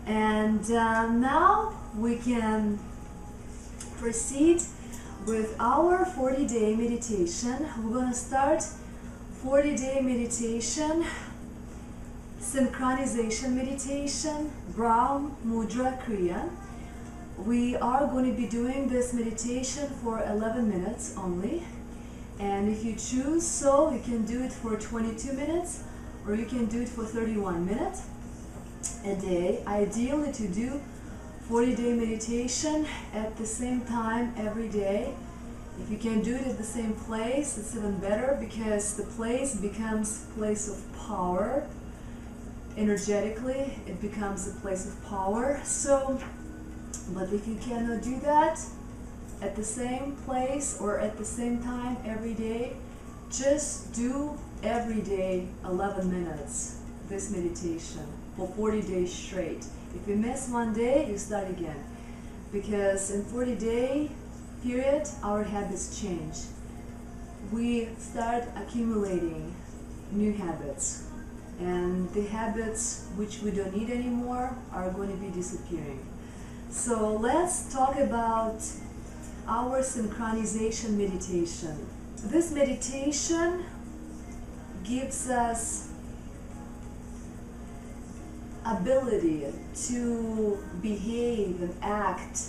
And now we can proceed with our 40-day meditation. We're going to start 40-day meditation, synchronization meditation, BRAHM MUDRA KRIYA. We are going to be doing this meditation for 11 minutes only. And if you choose so, you can do it for 22 minutes or you can do it for 31 minutes a day. Ideally to do 40-day meditation at the same time every day. If you can do it at the same place, it's even better, because the place becomes a place of power. Energetically, it becomes a place of power. So, but if you cannot do that at the same place or at the same time every day, just do every day 11 minutes this meditation for 40 days straight. If you miss one day, you start again, because in 40-day period our habits change. We start accumulating new habits, and the habits which we don't need anymore are going to be disappearing. So let's talk about our synchronization meditation. This meditation gives us ability to behave and act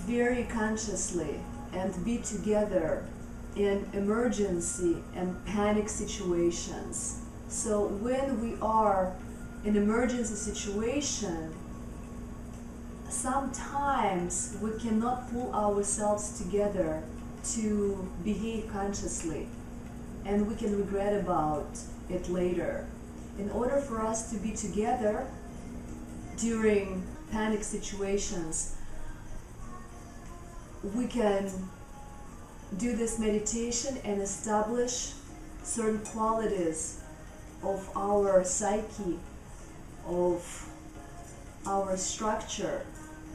very consciously and be together in emergency and panic situations. So when we are in emergency situation, sometimes we cannot pull ourselves together to behave consciously, and we can regret about it later. In order for us to be together during panic situations, we can do this meditation and establish certain qualities of our psyche, of our structure,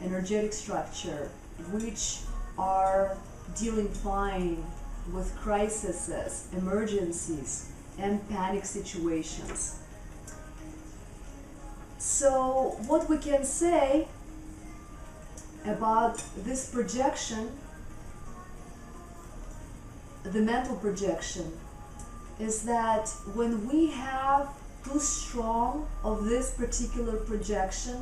energetic structure, which are dealing fine with crises, emergencies, and panic situations. So what we can say about this projection, the mental projection, is that when we have too strong of this particular projection,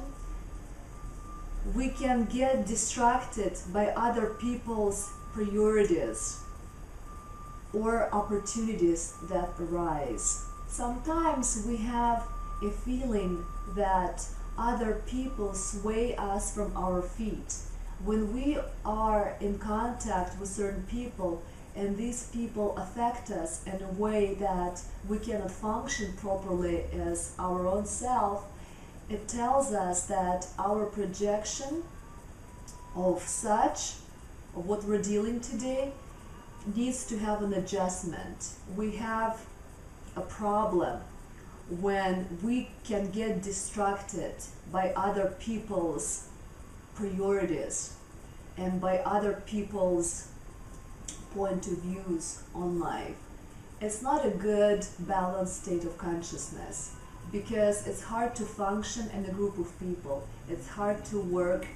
we can get distracted by other people's priorities or opportunities that arise. Sometimes we have a feeling that other people sway us from our feet. When we are in contact with certain people and these people affect us in a way that we cannot function properly as our own self, it tells us that our projection of what we're dealing today needs to have an adjustment. We have a problem when we can get distracted by other people's priorities and by other people's point of views on life. It's not a good balanced state of consciousness, because it's hard to function in a group of people. It's hard to work.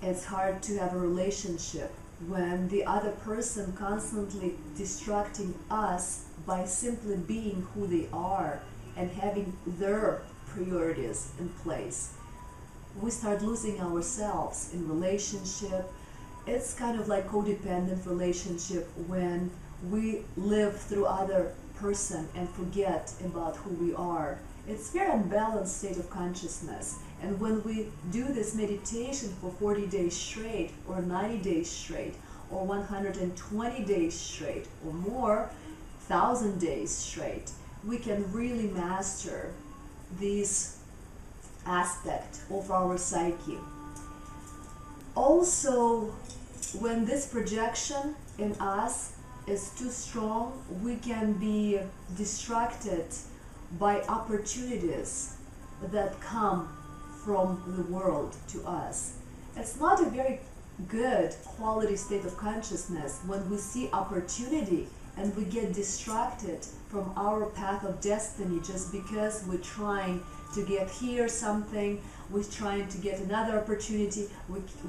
It's hard to have a relationship when the other person constantly distracting us by simply being who they are and having their priorities in place. We start losing ourselves in relationship. It's kind of like codependent relationship when we live through other person and forget about who we are. It's very unbalanced state of consciousness. And when we do this meditation for 40 days straight, or 90 days straight, or 120 days straight, or more, 1,000 days straight, we can really master this aspect of our psyche. Also, when this projection in us is too strong, we can be distracted by opportunities that come from the world to us. It's not a very good quality state of consciousness when we see opportunity and we get distracted from our path of destiny just because we're trying to get here something, we're trying to get another opportunity,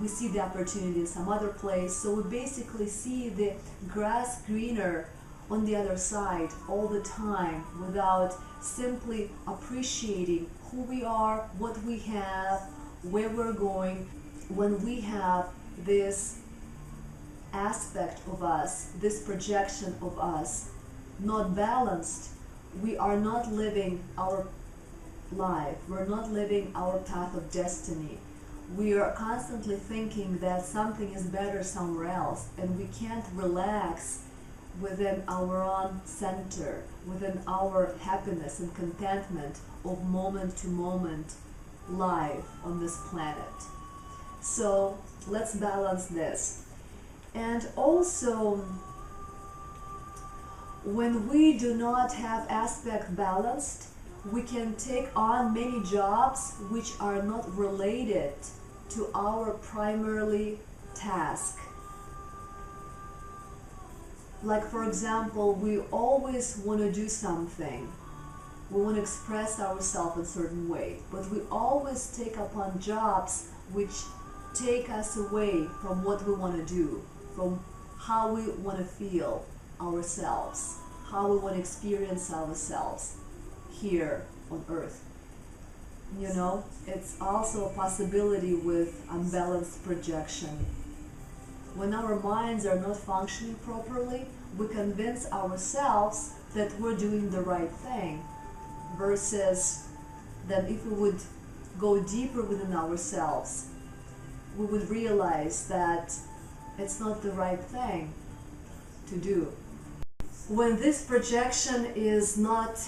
we see the opportunity in some other place. So we basically see the grass greener on the other side all the time without simply appreciating who we are, what we have, where we're going. When we have this aspect of us, this projection of us not balanced, we are not living our life, we're not living our path of destiny. We are constantly thinking that something is better somewhere else, and we can't relax within our own center, within our happiness and contentment of moment to moment life on this planet. So let's balance this. And also, when we do not have aspect balanced, we can take on many jobs which are not related to our primarily task. Like, for example, we always want to do something. We want to express ourselves in a certain way, but we always take upon jobs which take us away from what we want to do, from how we want to feel ourselves, how we want to experience ourselves here on earth. You know, it's also a possibility with unbalanced projection. When our minds are not functioning properly, we convince ourselves that we're doing the right thing, versus that if we would go deeper within ourselves, we would realize that it's not the right thing to do. When this projection is not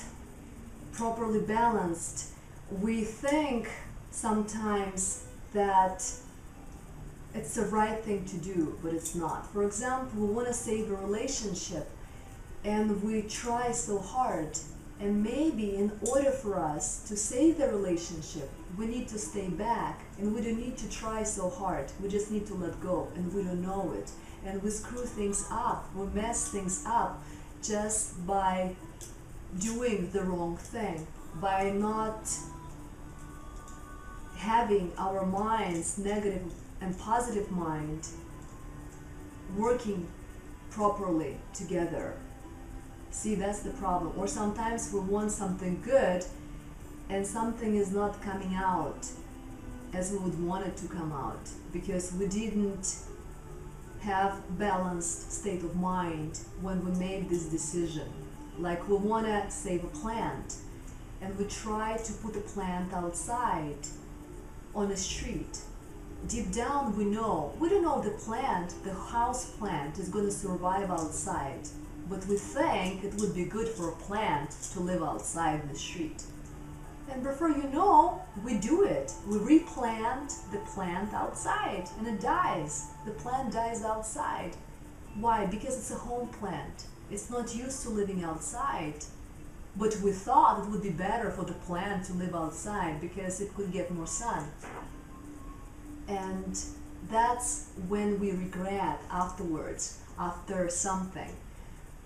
properly balanced, we think sometimes that it's the right thing to do, but it's not. For example, we want to save a relationship and we try so hard, and maybe in order for us to save the relationship, we need to stay back, and we don't need to try so hard. We just need to let go, and we don't know it. And we screw things up, we mess things up just by doing the wrong thing, by not having our minds, negative and positive mind, working properly together. See, that's the problem. Or sometimes we want something good and something is not coming out as we would want it to come out, because we didn't have balanced state of mind when we made this decision. Like, we want to save a plant and we try to put a plant outside on a street. Deep down we don't know the plant, the house plant, is going to survive outside, but we think it would be good for a plant to live outside in the street. And before you know, we do it. We replant the plant outside and it dies. The plant dies outside. Why? Because it's a home plant. It's not used to living outside. But we thought it would be better for the plant to live outside because it could get more sun. And that's when we regret afterwards, after something,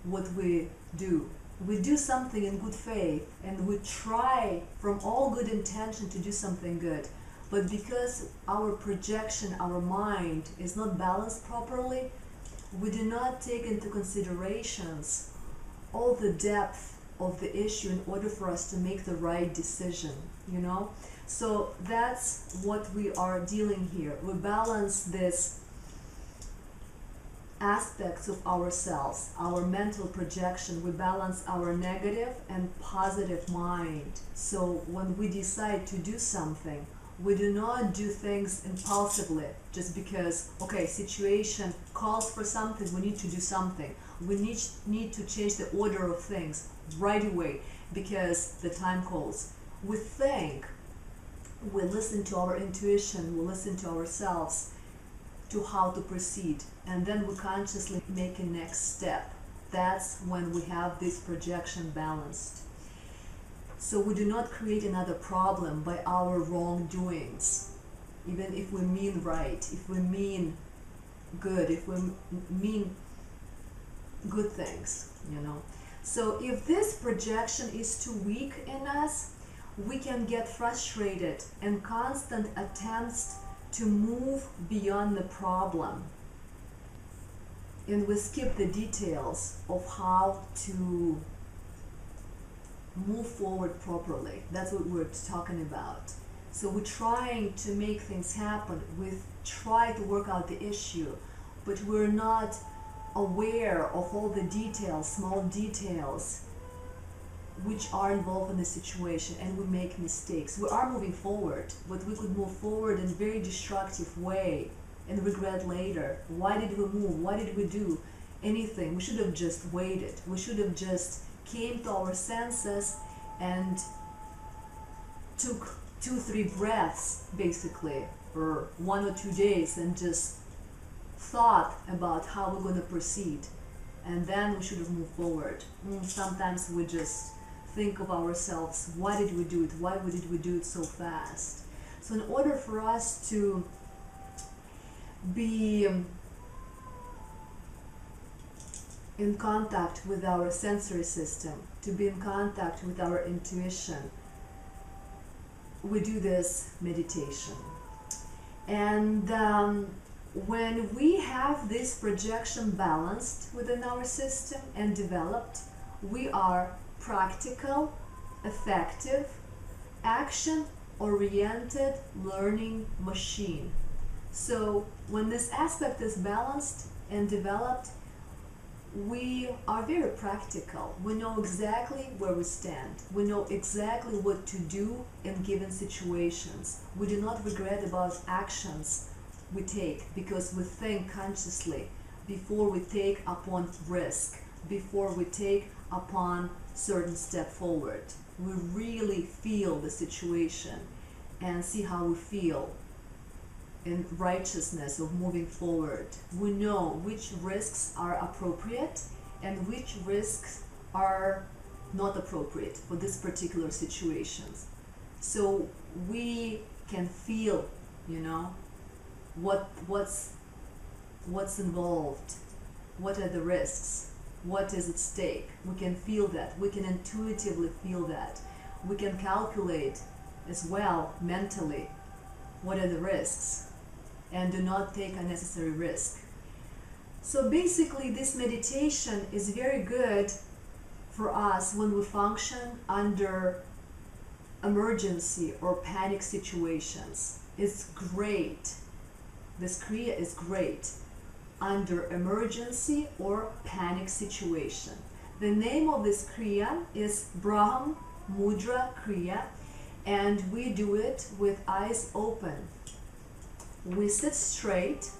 what we do. We do something in good faith and we try from all good intention to do something good. But because our projection, our mind is not balanced properly, we do not take into considerations all the depth of the issue in order for us to make the right decision, you know? So that's what we are dealing here. We balance this aspects of ourselves, our mental projection. We balance our negative and positive mind. So when we decide to do something, we do not do things impulsively just because, okay, situation calls for something, we need to do something. We need to change the order of things right away because the time calls. We think, we listen to our intuition, we listen to ourselves, to how to proceed, and then we consciously make a next step. That's when we have this projection balanced. So we do not create another problem by our wrongdoings, even if we mean right, if we mean good, if we mean good things, you know. So if this projection is too weak in us, we can get frustrated and constant attempts to move beyond the problem, and we skip the details of how to move forward properly. That's what we're talking about. So we're trying to make things happen, we try to work out the issue, but we're not aware of all the details, small details which are involved in the situation, and we make mistakes. We are moving forward, but we could move forward in a very destructive way and regret later. Why did we move? Why did we do anything? We should have just waited. We should have just came to our senses and took 2-3 breaths basically, or 1 or 2 days, and just thought about how we're going to proceed, and then we should have moved forward. Sometimes we just think of ourselves, why did we do it? Why did we do it so fast? So in order for us to be in contact with our sensory system, to be in contact with our intuition, we do this meditation. And when we have this projection balanced within our system and developed, we are practical, effective, action-oriented learning machine. So when this aspect is balanced and developed, we are very practical. We know exactly where we stand. We know exactly what to do in given situations. We do not regret about actions we take, because we think consciously before we take upon risk, before we take upon certain step forward. We really feel the situation and see how we feel in righteousness of moving forward. We know which risks are appropriate and which risks are not appropriate for this particular situations. So we can feel, you know, what's involved, what are the risks, what is at stake. We can feel that. We can intuitively feel that. We can calculate as well mentally what are the risks, and do not take unnecessary risk. So basically this meditation is very good for us when we function under emergency or panic situations. It's great. This Kriya is great under emergency or panic situation. The name of this Kriya is BRAHM MUDRA KRIYA, and we do it with eyes open. We sit straight.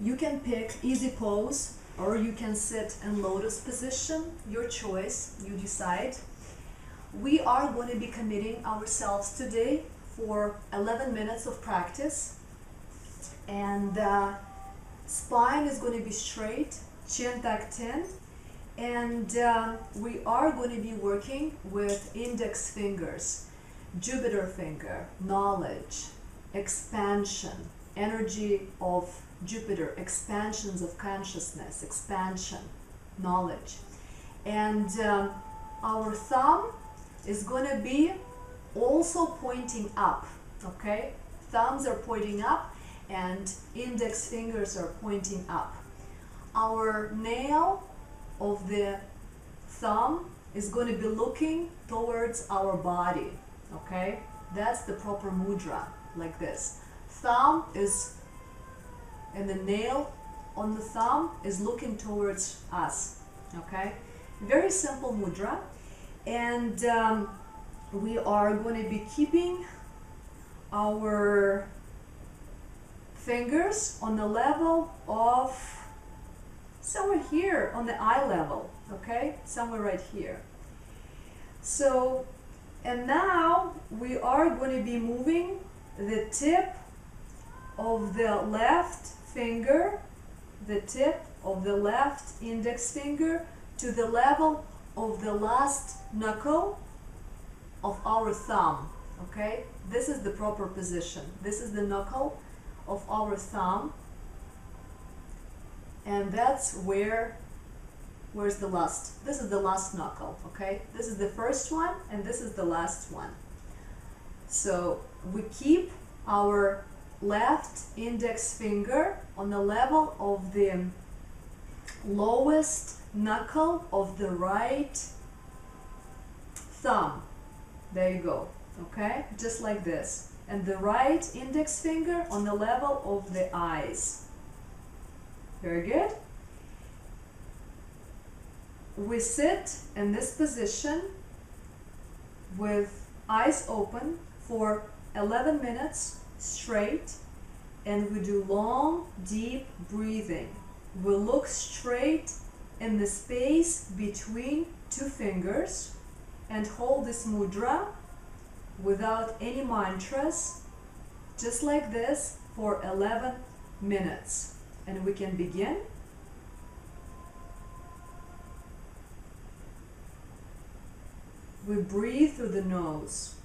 You can pick easy pose, or you can sit in lotus position, your choice, you decide. We are going to be committing ourselves today for 11 minutes of practice, and spine is going to be straight, chin tucked in, and we are going to be working with index fingers, Jupiter finger, knowledge, expansion, energy of Jupiter, expansions of consciousness, expansion, knowledge. And our thumb is going to be also pointing up, okay? Thumbs are pointing up and index fingers are pointing up. Our nail of the thumb is going to be looking towards our body, okay? That's the proper mudra, like this. Thumb is, and the nail on the thumb is looking towards us, okay? Very simple mudra. And we are going to be keeping our fingers on the level of somewhere here on the eye level, okay? Somewhere right here. So, and now we are going to be moving the tip of the left finger, the tip of the left index finger to the level of the last knuckle of our thumb, okay? This is the proper position. This is the knuckle of our thumb, and that's where Where's the last? This is the last knuckle, okay? This is the first one and this is the last one. So we keep our left index finger on the level of the lowest knuckle of the right thumb. There you go, okay? Just like this. And the right index finger on the level of the eyes. Very good. We sit in this position with eyes open for 11 minutes straight, and we do long, deep breathing. We look straight in the space between two fingers and hold this mudra without any mantras, just like this for 11 minutes. And we can begin. We breathe through the nose.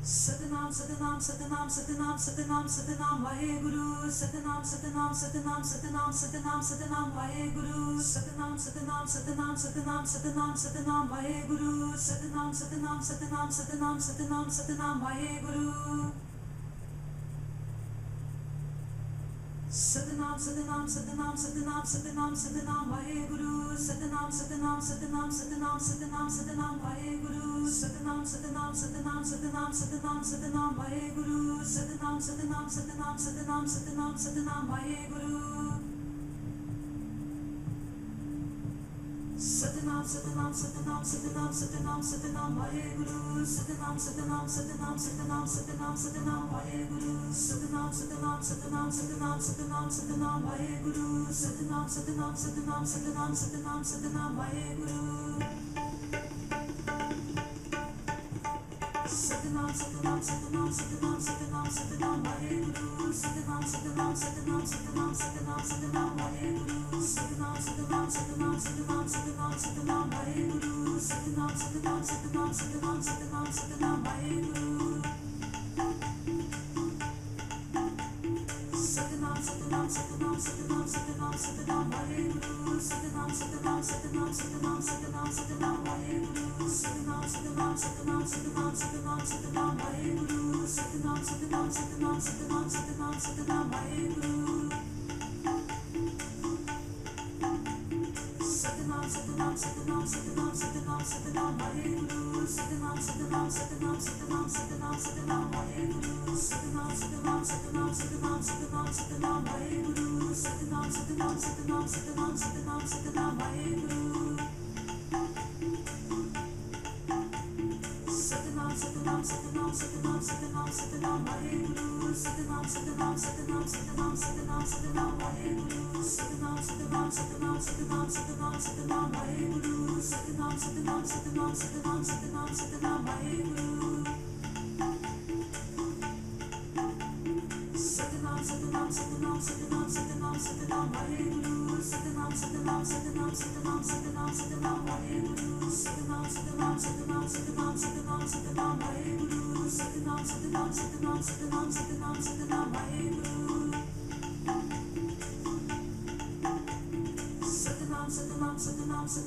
Satnam, Satnam, Satnam, Satnam, Satnam, Satnam, Vaheguru. Satnam, Satnam, Satnam, Satnam, Satnam, Satnam, Vaheguru. Satnam, Satnam, Satnam, Satnam, Satnam, Satnam, Vaheguru. Satnam, Satnam, Satnam, Satnam, Satnam, Satnam, Vaheguru. Satnam, Satnam, Satnam, Satnam, Satnam, Satnam, Vaheguru. Satnam, Satnam, Satnam, Satnam, Satnam, Satnam, Vaheguru. Satnam, Satnam, Satnam, Satnam, Satnam, Satnam, Vaheguru. Satnam, Satnam, Satnam, Satnam, Satnam, Satnam, Vaheguru. Satnam, Satnam, Satnam, Satnam, Satnam, Satnam, Vaheguru. Satnam, Satnam, Satnam, Satnam, Satnam, Satnam, Vaheguru. Satnam, Satnam, Satnam, Satnam, Satnam, Satnam, Vaheguru. Satnam, Satnam, Satnam, Satnam, Satnam, Satnam, Vaheguru. Satnam, Satnam, Satnam, Satnam, Satnam, Satnam, Vaheguru. Satnam, Satnam, Satnam, Satnam, Satnam, Satnam, Vaheguru. Satnam, Satnam, Satnam, Satnam, Satnam, Satnam, Vaheguru. Satnam, Satnam, Satnam, Satnam, Satnam, Satnam, Vaheguru. Satnam, Satnam, Satnam, Satnam, Satnam, Satnam, Vaheguru. Satnam, Satnam, Satnam, Satnam, Satnam, Satnam, Vaheguru. Satnam, Satnam, Satnam, Satnam, Satnam, Satnam, Vaheguru. Satnam, Satnam, Satnam, Satnam, Satnam, Satnam, Vaheguru. Satnam, Satnam, Satnam, Satnam, Satnam, Satnam, Vaheguru. Satnam, Satnam, Satnam, Satnam, Satnam, Satnam, Vaheguru. Satnam, Satnam, Satnam, Satnam, Satnam, Satnam, Vaheguru. Satnam, Satnam, Satnam, Satnam, Satnam, Satnam, Vaheguru. Satnam, Satnam, Satnam, Satnam, Satnam, Satnam, Vaheguru. Satnam, Satnam, Satnam, Satnam, Satnam, Satnam, Vaheguru. Satnam, Satnam, Satnam, Satnam, Satnam, Satnam, Vaheguru. Satnam, Satnam, Satnam, Satnam, Satnam, Satnam, Vaheguru. Satnam, Satnam, Satnam, Satnam, Satnam, Satnam, Vaheguru. Satnam, Satnam, Satnam, Satnam, Satnam, Satnam, Vaheguru.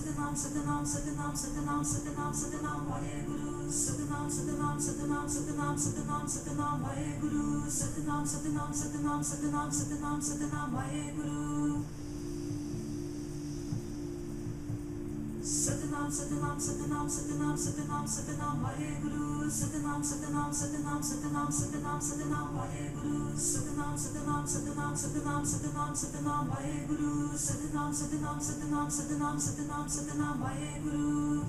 Satnam, Satnam, Satnam, Satnam, Satnam, Satnam, Vaheguru. Satnam, Satnam, Satnam, Satnam, Satnam, Satnam, Vaheguru. Satnam, Satnam, Satnam, Satnam, Satnam, Satnam, Vaheguru. Satnam, Satnam, Satnam, Satnam, Satnam, Satnam, Vaheguru. Satnam, Satnam, Satnam, Satnam, Satnam, Satnam, Vaheguru. Satnam, Satnam, Satnam, Satnam, Satnam, Satnam, Vaheguru. Satnam, Satnam, Satnam, Satnam, Satnam, Satnam, Vaheguru. Satnam, Satnam, Satnam, Satnam, Satnam, Satnam, Vaheguru. Satnam, Satnam, Satnam, Satnam, Satnam, Satnam, Vaheguru. Satnam, Satnam, Satnam, Satnam, Satnam, Satnam, Vaheguru. Satnam, Satnam, Satnam, Satnam, Satnam, Satnam, Vaheguru. Satnam, Satnam, Satnam, Satnam, Satnam, Satnam, Vaheguru. Satnam, Satnam, Satnam, Satnam, Satnam, Satnam, Vaheguru. Satnam, Satnam, Satnam, Satnam, Satnam, Satnam, Vaheguru.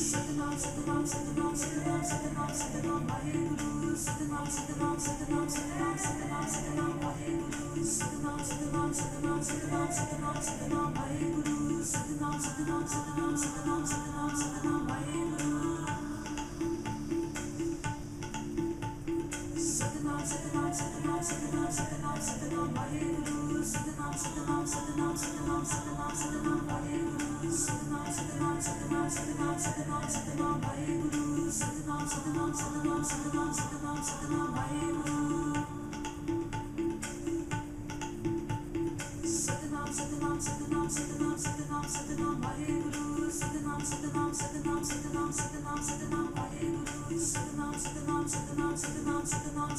Satnam, Satnam, Satnam, Satnam, Satnam, Satnam, Vaheguru. Satnam, Satnam, Satnam, Satnam, Satnam, Satnam, Vaheguru. Satnam, Satnam, Satnam, Satnam, Satnam, Satnam, Vaheguru. Satnam, Satnam, Satnam, Satnam, Satnam, Satnam, Vaheguru. Satnam, Satnam, Satnam, Satnam, Satnam, Satnam, Vaheguru. Satnam, Satnam, Satnam, Satnam, Satnam, Satnam, Vaheguru. Satnam, Satnam, Satnam, Satnam, Satnam, Satnam, Vaheguru. Satnam, Satnam, Satnam, Satnam, Satnam, Satnam, Vaheguru. Satnam, Satnam, Satnam, Satnam,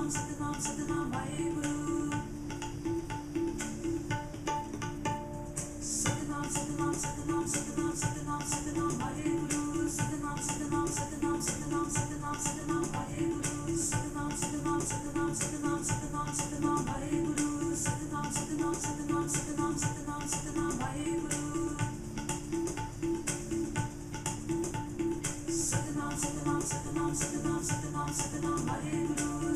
Satnam, Satnam, Vaheguru. Satnam, Satnam, Satnam, Satnam, Satnam, Satnam, Vaheguru. Satnam, Satnam, Satnam, Satnam, Satnam, Satnam, Vaheguru. Satnam, Satnam, Satnam, Satnam, Satnam, Satnam, Vaheguru. Satnam, Satnam, Satnam, Satnam, Satnam, Satnam, Vaheguru. Satnam,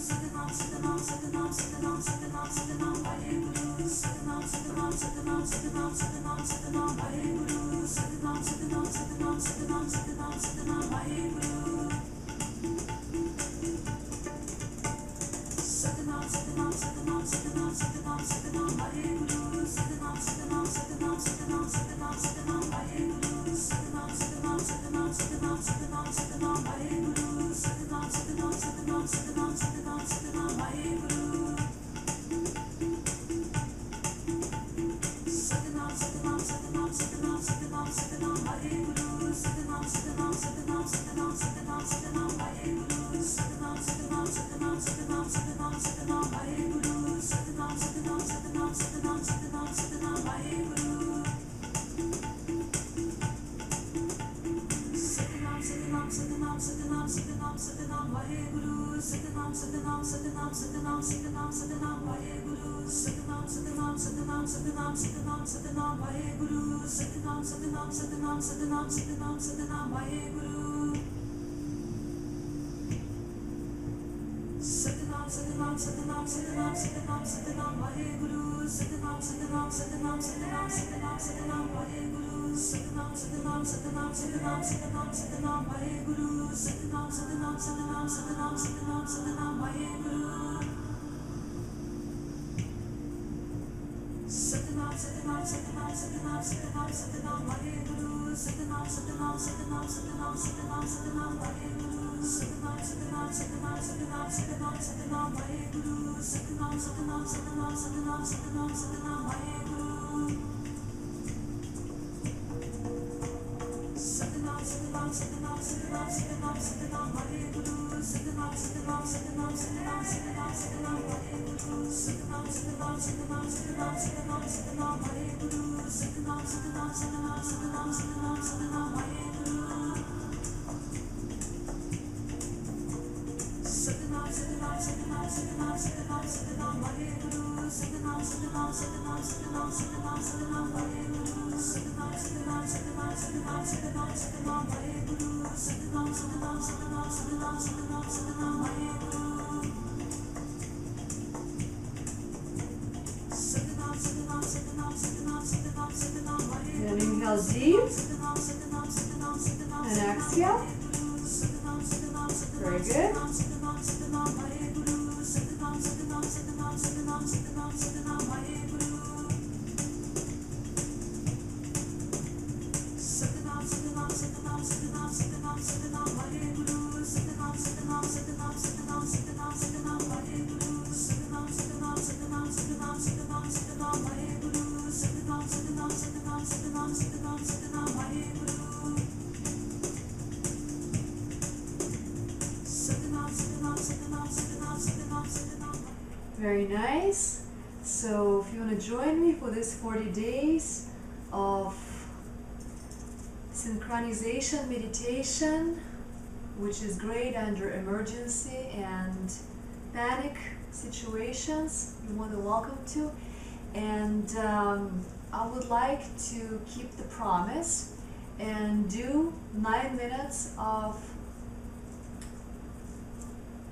Satnam, Satnam, Satnam, Satnam, Satnam, Vaheguru. Satnam, Satnam, Satnam, Satnam, Satnam, Satnam, Vaheguru. Satnam, Satnam, Satnam, Satnam, Satnam, Satnam, Vaheguru. Satnam, Satnam, Satnam, Satnam, Satnam, Satnam, Vaheguru. And inhale deep and exhale. Very good. Very nice. So if you want to join me for this 40 days of synchronization meditation, which is great under emergency and panic situations, you're more than welcome to. And I would like to keep the promise and do 9 minutes of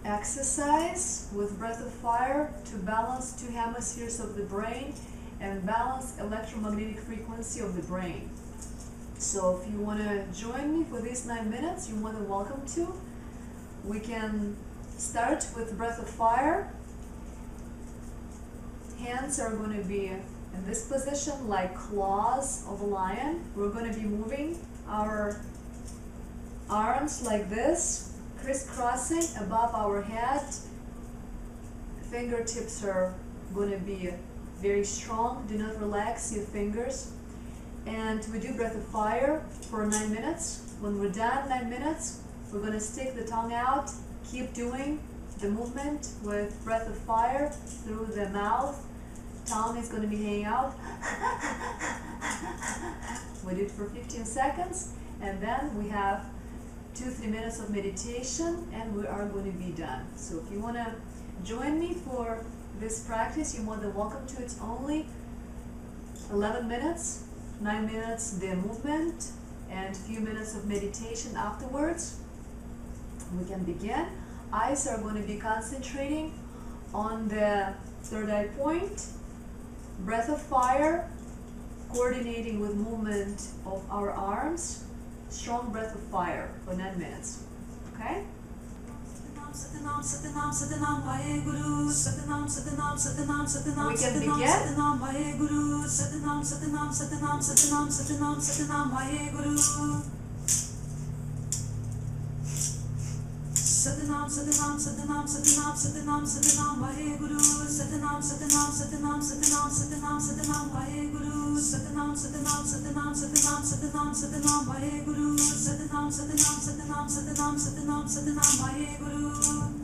exercise with breath of fire to balance 2 hemispheres of the brain and balance electromagnetic frequency of the brain. So if you want to join me for these 9 minutes, you're more than welcome to. We can start with breath of fire. Hands are going to be in this position like claws of a lion. We're going to be moving our arms like this, crisscrossing above our head. Fingertips are going to be very strong. Do not relax your fingers. And we do breath of fire for 9 minutes. When we're done 9 minutes, we're going to stick the tongue out. Keep doing the movement with breath of fire through the mouth. Tongue is going to be hanging out. We do it for 15 seconds, and then we have 2-3 minutes of meditation, and we are going to be done. So if you want to join me for this practice, you're more than welcome to. It's only 11 minutes, 9 minutes the movement, and a few minutes of meditation afterwards. We can begin. Eyes are going to be concentrating on the third eye point. Breath of fire, coordinating with movement of our arms. Strong breath of fire for 9 minutes. Okay? Satanam, Satanam, Satanam, Vaheguru, Satanam, Satanam, Satanam, Satanam, We can Satanam, begin. Satanam, Vaheguru, Satanam, Satanam, Satanam, Satanam, Satanam, Satanam, Vaheguru. Satanam, Satanam, Satanam, Satanam, Satanam, Satanam, Vaheguru, Satanam, Satanam, Satanam, Satanam, Satanam, Satanam, Vaheguru, Satanam, Satanam, Satanam, Satanam, Satanam, Satanam, Vaheguru, Satanam, Satanam, Satanam, Satanam, Satanam, Satanam, Vaheguru.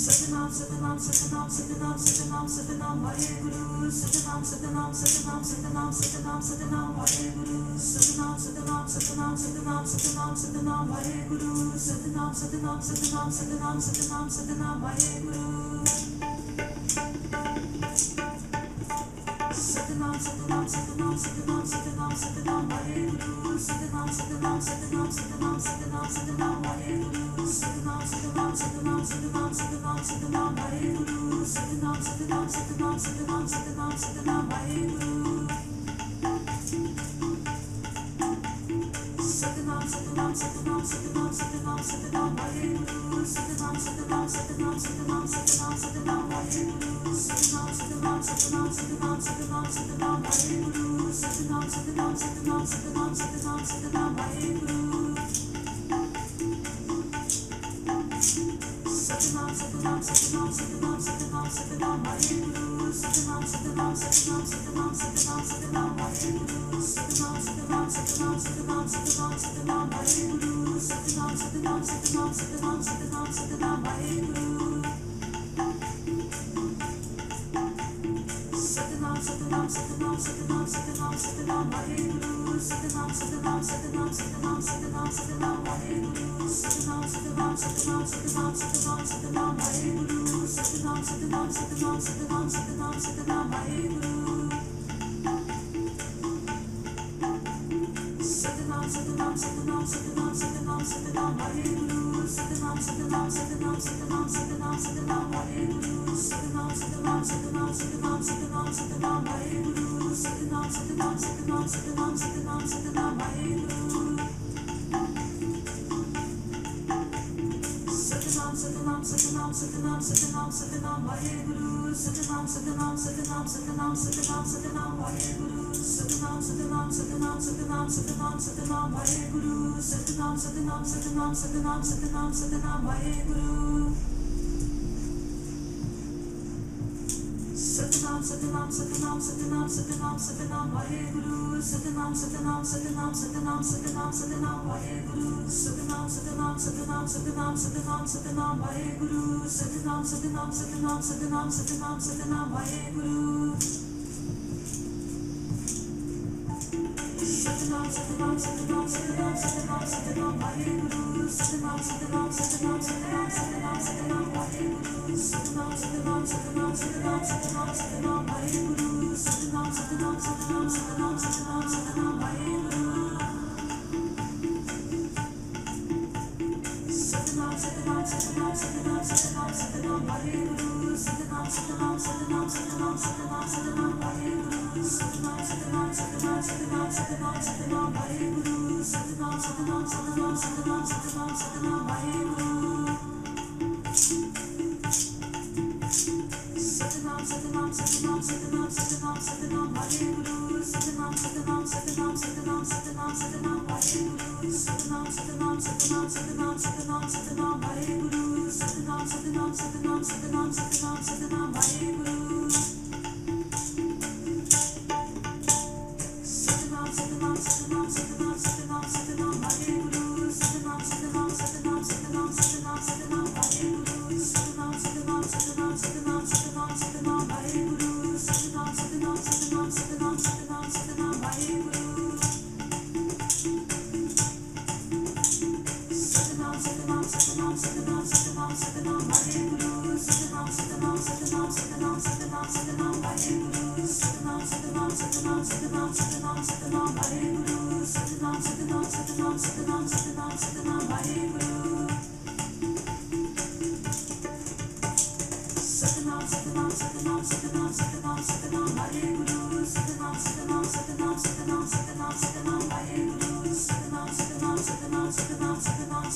Satanam, Satanam, Satanam, Satanam, Satanam, Satanam, Vaheguru, Satanam, Satanam, Satanam, Satanam, Satanam, Satanam, Vaheguru, Satanam, Satanam, Satanam, Satanam, Satanam, Satanam, Vaheguru, Satanam, Satanam, Satanam, Satanam, Satanam, Satanam, Vaheguru. Satanam, Satanam, Satanam, Satanam, Satanam, Satanam, Vaheguru, Satanam, Satanam, Satanam, Satanam, Satanam, Satanam, Vaheguru, Satanam, Satanam, Satanam, Satanam, Satanam, Satanam, Vaheguru, Satanam, Satanam, Satanam, Satanam, Satanam, Satanam, Vaheguru. Satanam, Satanam, Satanam, Satanam, Satanam, Satanam, Vaheguru, Satanam, Satanam, Satanam, Satanam, Satanam, Satanam, Vaheguru, Satanam, Satanam, Satanam, Satanam, Satanam, Satanam, Vaheguru, Satanam, Satanam, Satanam, Satanam, Satanam, Satanam, Vaheguru. Satanam, Satanam, Satanam, Satanam, Satanam, Satanam, Vaheguru, Satanam, Satanam, Satanam, Satanam, Satanam, Satanam, Vaheguru, Satanam, Satanam, Satanam, Satanam, Satanam, Satanam, Vaheguru, Satanam, Satanam, Satanam, Satanam, Satanam, Satanam, Vaheguru. Satanam, Satanam, Satanam, Satanam, Satanam, Satanam, Vaheguru, Satanam, Satanam, Satanam, Satanam, Satanam, Satanam, Vaheguru, Satanam, Satanam, Satanam, Satanam, Satanam, Satanam, Vaheguru, Satanam, Satanam, Satanam, Satanam, Satanam, Satanam, Vaheguru. Satanam, Satanam, Satanam, Satanam, Satanam, Satanam, Vaheguru, Satanam, Satanam, Satanam, Satanam, Satanam, Satanam, Vaheguru, Satanam, Satanam, Satanam, Satanam, Satanam, Satanam, Vaheguru, Satanam, Satanam, Satanam, Satanam, Satanam, Satanam, Vaheguru. Satanam, Satanam, Satanam, Satanam, Satanam, Satanam, Vaheguru, Satanam, Satanam, Satanam, Satanam, Satanam, Satanam, Vaheguru, Satanam, Satanam, Satanam, Satanam, Satanam, Satanam, Vaheguru, Satanam, Satanam, Satanam, Satanam, Satanam, Satanam, Vaheguru. Satanam, Satanam, Satanam, Satanam, Satanam, Satanam, Vaheguru, Satanam, Satanam, Satanam, Satanam, Satanam, Satanam, Vaheguru, Satanam, Satanam, Satanam, Satanam, Satanam, Satanam, Vaheguru, Satanam, Satanam, Satanam, Satanam, Satanam, Satanam, Vaheguru. Satanam, Satanam, Satanam, Satanam, Satanam, Satanam, Vaheguru, Satanam, Satanam, Satanam, Satanam, Satanam, Satanam, Vaheguru, Satanam, Satanam, Satanam, Satanam, Satanam, Satanam, Vaheguru, Satanam, Satanam, Satanam, Satanam, Satanam, Satanam, Vaheguru. Satanam, Satanam, Satanam, Satanam, Satanam, Satanam, Vaheguru, Satanam, Satanam, Satanam, Satanam, Satanam, Satanam, Vaheguru, Satanam, Satanam, Satanam, Satanam, Satanam, Satanam, Vaheguru, Satanam, Satanam, Satanam, Satanam, Satanam, Satanam, Vaheguru. Satanam, Satanam, Satanam, Satanam, Satanam, Satanam, Vaheguru, Satanam, Satanam, Satanam, Satanam, Satanam, Satanam, Vaheguru, Satanam, Satanam, Satanam, Satanam, Satanam, Satanam, Vaheguru, Satanam, Satanam, Satanam, Satanam, Satanam, Satanam, Vaheguru. Satanam, Satanam, Satanam, Satanam, Satanam, Satanam, Vaheguru, Satanam, Satanam, Satanam, Satanam, Satanam, Satanam, Vaheguru, Satanam, Satanam, Satanam, Satanam, Satanam, Satanam, Vaheguru, Satanam, Satanam, Satanam, Satanam, Satanam, Satanam, Vaheguru. Satanam, Satanam, Satanam, Satanam, Satanam, Satanam, Vaheguru, Satanam, Satanam, Satanam, Satanam, Satanam, Satanam, Vaheguru, Satanam, Satanam, Satanam, Satanam, Satanam, Satanam, Vaheguru, Satanam, Satanam, Satanam, Satanam, Satanam, Satanam, Vaheguru. Satanam, Satanam, Satanam, Satanam, Satanam, Satanam, Vaheguru, Satanam, Satanam, Satanam, Satanam, Satanam, Satanam, Vaheguru, Satanam, Satanam, Satanam, Satanam, Satanam,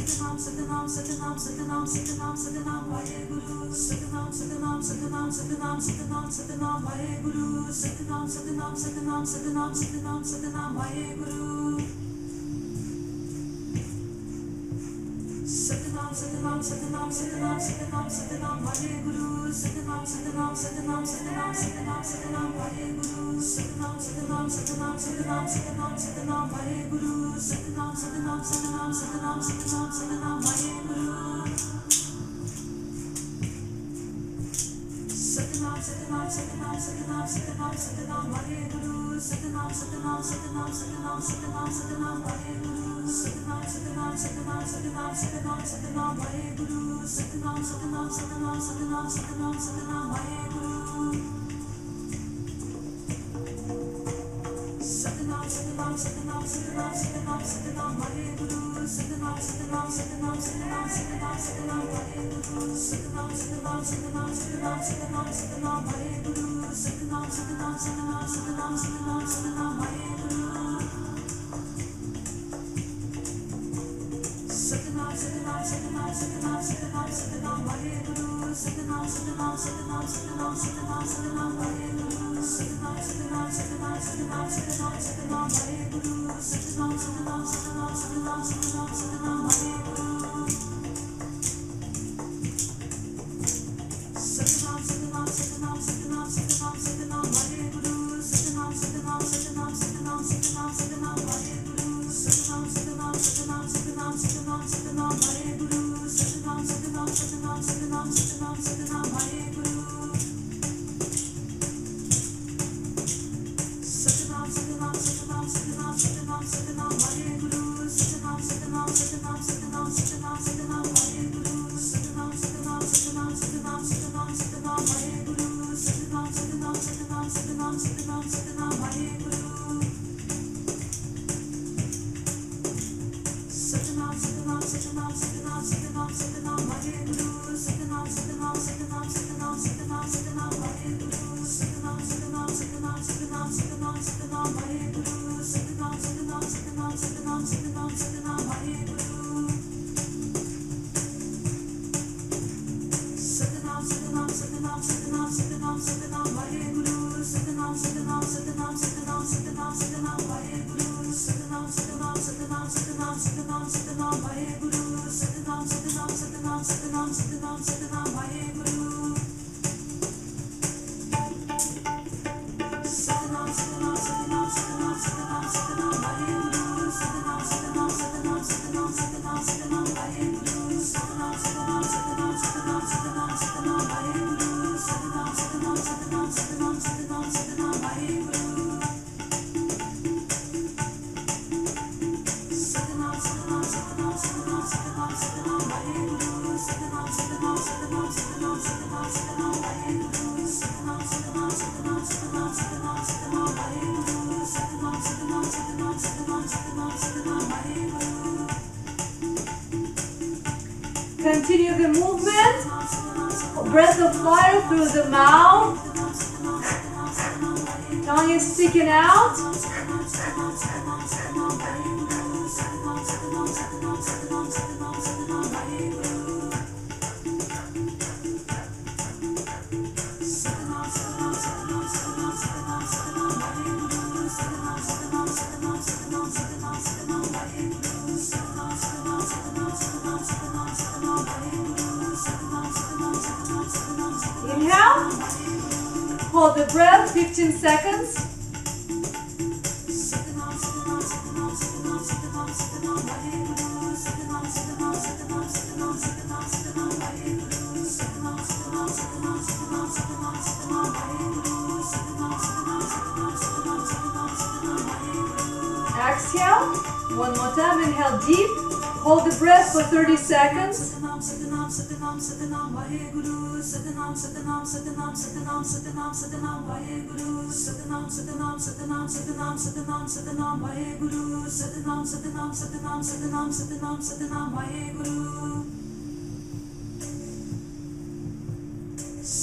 Satanam, Satanam, Satanam, Satanam, Satanam, Satanam, Vaheguru, Satanam, Satanam, Satanam, Satanam, Satanam, Satanam, Vaheguru, Satanam, Satanam, Satanam, Satanam, Satanam, Satanam, Vaheguru. Satanam, Satanam, Satanam, Satanam, Satanam, Satanam, Vaheguru, Satanam, Satanam, Satanam, Satanam, Satanam, Satanam, Vaheguru, Satanam, Satanam, Satanam, Satanam, Satanam, Satanam, Vaheguru, Satanam, Satanam, Satanam, Satanam, Satanam, Satanam, Vaheguru. Satanam, Satanam, Satanam, Satanam, Satanam, Satanam, Vaheguru, Satanam, Satanam, Satanam, Satanam, Satanam, Satanam, Vaheguru, Satanam, Satanam, Satanam, Satanam, Satanam, Satanam, Vaheguru, Satanam, Satanam, Satanam, Satanam, Satanam, Satanam, Vaheguru. Satanam, Satanam, Satanam, Satanam, Satanam, Satanam, Vaheguru, Satanam, Satanam, Satanam, Satanam, Satanam, Satanam, Vaheguru, Satanam, Satanam, Satanam, Satanam, Satanam, Satanam, Vaheguru, Satanam, Satanam, Satanam, Satanam, Satanam, Satanam, Vaheguru. Satanam, Satanam, Satanam, Satanam, Satanam, Satanam, Vaheguru, Satanam, Satanam, Satanam, Satanam, Satanam, Satanam, Vaheguru, Satanam, Satanam, Satanam, Satanam, Satanam, Satanam, Vaheguru, Satanam, Satanam, Satanam, Satanam, Satanam, Satanam, Vaheguru. Satanam, Satanam, Satanam, Satanam, Satanam, Satanam, Vaheguru, Satanam, Satanam, Satanam, Satanam, Satanam, Satanam, Vaheguru, Satanam, Satanam, Satanam, Satanam, Satanam, Satanam, Vaheguru, Satanam, Satanam, Satanam, Satanam, Satanam, Satanam, Vaheguru. Satanam, Satanam, Satanam, Satanam, Satanam, Satanam, Vaheguru, Satanam, Satanam, Satanam, Satanam, Satanam, Satanam, Vaheguru, Satanam, Satanam, Satanam, Satanam, Satanam, Satanam, Vaheguru, Satanam, Satanam, Satanam, Satanam, Satanam, Satanam, Vaheguru. Satanam, Satanam, Satanam, Satanam, Satanam, Satanam, Vaheguru, Satanam, Satanam, Satanam, Satanam, Satanam, Satanam, Vaheguru, Satanam, Satanam, Satanam, Satanam, Satanam, Satanam, Vaheguru, Satanam, Satanam, Satanam, Satanam, Satanam, Satanam, Vaheguru. Satanam, Satanam, Satanam, Satanam, Satanam, Satanam, Vaheguru, Satanam, Satanam, Satanam, Satanam, Satanam, Satanam, Vaheguru, Satanam, Satanam, Satanam, Satanam, Satanam, Satanam, Vaheguru, Satanam, Satanam, Satanam, Satanam, Satanam, Satanam, Vaheguru. Satanam, Satanam, Satanam, Satanam, Satanam, Satanam, Vaheguru, Satanam, Satanam, Satanam, Satanam, Satanam, Satanam, Vaheguru, Satanam, Satanam, Satanam, Satanam, Satanam, Satanam, Vaheguru, Satanam, Satanam, Satanam, Satanam, Satanam, Satanam, Vaheguru. Satanam, Satanam, Satanam, Satanam, Satanam, Satanam, Vaheguru, Satanam, Satanam, Satanam, Satanam, Satanam, Satanam, Vaheguru, Satanam, Satanam, Satanam, Satanam, Satanam, Satanam, Vaheguru, Satanam, Satanam, Satanam, Satanam, Satanam, Satanam, Vaheguru. Continue the movement. Breath of fire through the mouth. Tongue is sticking out. Inhale. Hold the breath 15 seconds. Exhale. One more time. Inhale deep. Hold the breath for 30 seconds. Satanam, Satanam, Satanam, Vaheguru, Satanam, Satanam, Satanam, Satanam, Satanam, Satanam, Vaheguru, Satanam, Satanam, Satanam, Satanam, Satanam, Satanam, Vaheguru, Satanam, Satanam, Satanam, Satanam, Satanam, Satanam, Vaheguru.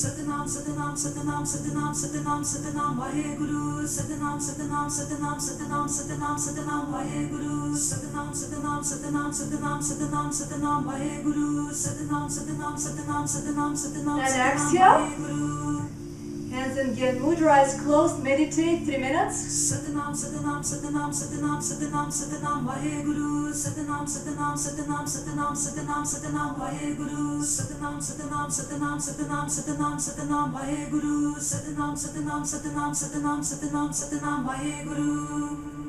Satanam, Satanam, Satanam, Satanam, Satanam, Satanam, Vaheguru, Satanam, Satanam, Satanam, Satanam, Satanam, Satanam, Vaheguru, Satanam, Satanam, Satanam, Satanam, Satanam, Satanam, Vaheguru, Satanam, Satanam, Satanam, Satanam, Satanam, And Satanam, exhale. Vaheguru. Hands in Gyan Mudra, eyes closed, meditate 3 minutes. Satanam, Satanam, Satanam, Satanam, Satanam, Satanam, Vaheguru, Satanam, Satanam, Satanam, Satanam, Satanam, Satanam, Vaheguru, Satanam, Satanam, Satanam, Satanam, Satanam, Satanam, Vaheguru, Satanam, Satanam, Satanam, Satanam, Satanam, Satanam, Vaheguru.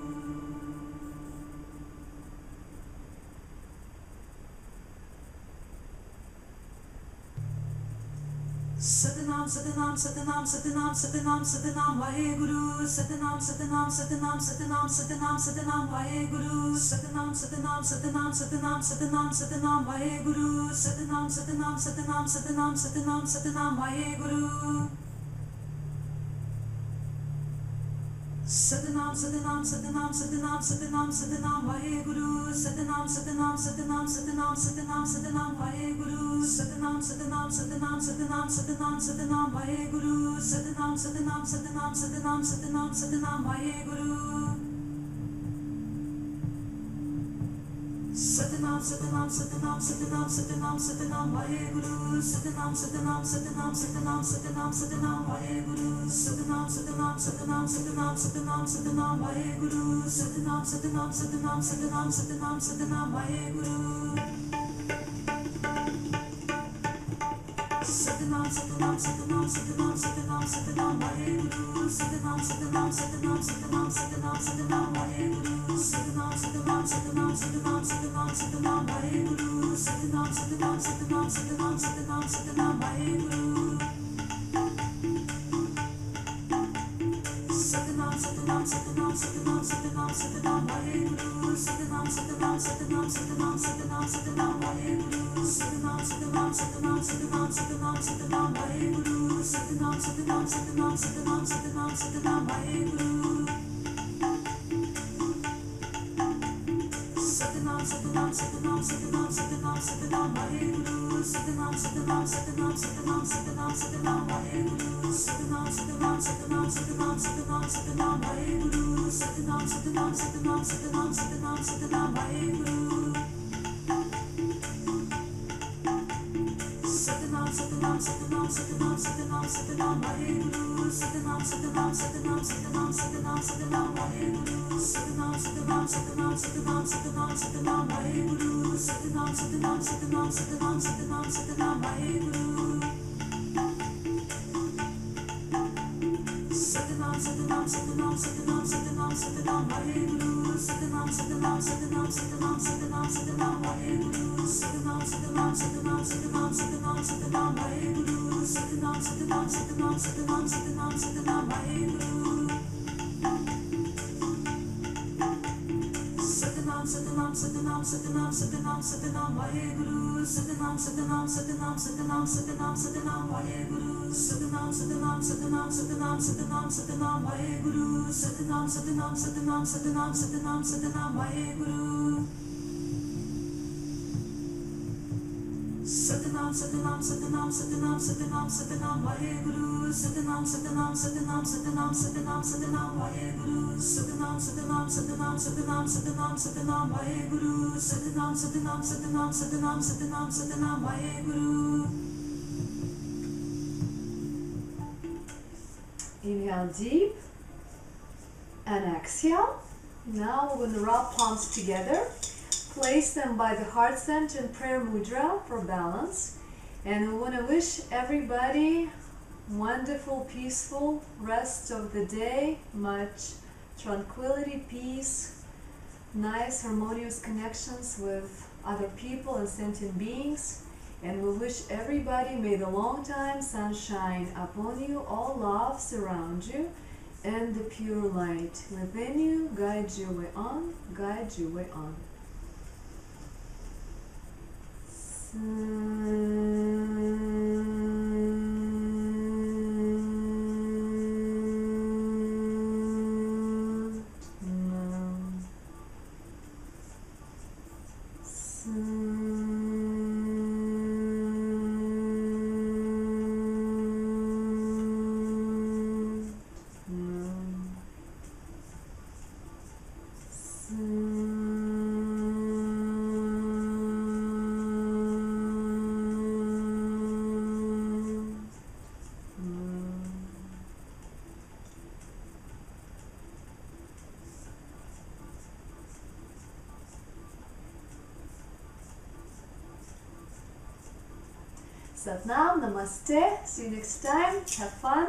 Satanam, Satanam, Satanam, Satanam, Satanam, Satanam, Vaheguru, Satanam, Satanam, Satanam, Satanam, Satanam, Satanam, Vaheguru, Satanam, Satanam, Satanam, Satanam, Satanam, Satanam, Vaheguru, Satanam, Satanam, Satanam, Satanam, Satanam, Satanam, Vaheguru. Satanam, Satanam, Satanam, Satanam, Satanam, Satanam, Vaheguru, Satanam, Satanam, Satanam, Satanam, Satanam, Satanam, Vaheguru, Satanam, Satanam, Satanam, Satanam, Satanam, Satanam, Vaheguru, Satanam, Satanam, Satanam, Satanam, Satanam, Satanam, Vaheguru. Satanam, Satanam, Satanam, Satanam, Satanam, Satanam, Vaheguru, Satanam, Satanam, Satanam, Satanam, Satanam, Satanam, Vaheguru, Satanam, Satanam, Satanam, Satanam, Satanam, Satanam, Vaheguru, Satanam, Satanam, Satanam, Satanam, Satanam, Satanam, Vaheguru. Satanam, Satanam, Satanam, Satanam, Satanam, Satanam, Vaheguru, Satanam, Satanam, Satanam, Satanam, Satanam, Satanam, Vaheguru, Satanam, Satanam, Satanam, Satanam, Satanam, Satanam, Vaheguru, Satanam, Satanam, Satanam, Satanam, Satanam, Satanam, Vaheguru. Satanam, Satanam, Satanam, Satanam, Satanam, Satanam, Vaheguru, Satanam, Satanam, Satanam, Satanam, Satanam, Satanam, Vaheguru, Satanam, Satanam, Satanam, Satanam, Satanam, Satanam, Vaheguru, Satanam, Satanam, Satanam, Satanam, Satanam, Satanam, Vaheguru. Satanam, Satanam, Satanam, Satanam, Satanam, Satanam, Vaheguru, Satanam, Satanam, Satanam, Satanam, Satanam, Satanam, Vaheguru, Satanam, Satanam, Satanam, Satanam, Satanam, Satanam, Vaheguru, Satanam, Satanam, Satanam, Satanam, Satanam, Satanam, Vaheguru. Satanam, Satanam, Satanam, Satanam, Satanam, Satanam, Vaheguru, Satanam, Satanam, Satanam, Satanam, Satanam, Satanam, Vaheguru, Satanam, Satanam, Satanam, Satanam, Satanam, Satanam, Vaheguru, Satanam, Satanam, Satanam, Satanam, Satanam, Satanam, Vaheguru. Satanam, Satanam, Satanam, Satanam, Satanam, Satanam, Vaheguru, Satanam, Satanam, Satanam, Satanam, Satanam, Satanam, Vaheguru, Satanam, Satanam, Satanam, Satanam, Satanam, Satanam, Vaheguru, Satanam, Satanam, Satanam, Satanam, Satanam, Satanam, Vaheguru. Satanam, Satanam, Satanam, Satanam, Satanam, Satanam, Vaheguru, Satanam, Satanam, Satanam, Satanam, Satanam, Satanam, Vaheguru, Satanam, Satanam, Satanam, Satanam, Satanam, Satanam, Vaheguru, Satanam, Satanam, Satanam, Satanam, Satanam, Satanam, Vaheguru. Satanam, Satanam, Satanam, Satanam, Satanam, Satanam, Vaheguru, Satanam, Satanam, Satanam, Satanam, Satanam, Satanam, Vaheguru, Satanam, Satanam, Satanam, Satanam, Satanam, Satanam, Vaheguru, Satanam, Satanam, Satanam, Satanam, Satanam, Satanam, Vaheguru. Inhale deep and exhale. Now we're going to rub palms together. Place them by the heart center in prayer mudra for balance. And we want to wish everybody wonderful, peaceful rest of the day. Much tranquility, peace, nice, harmonious connections with other people and sentient beings. And we wish everybody, may the long time sun shine upon you, all love surround you, and the pure light within you guide you way on, guide you way on. Satnam, namaste, see you next time, have fun.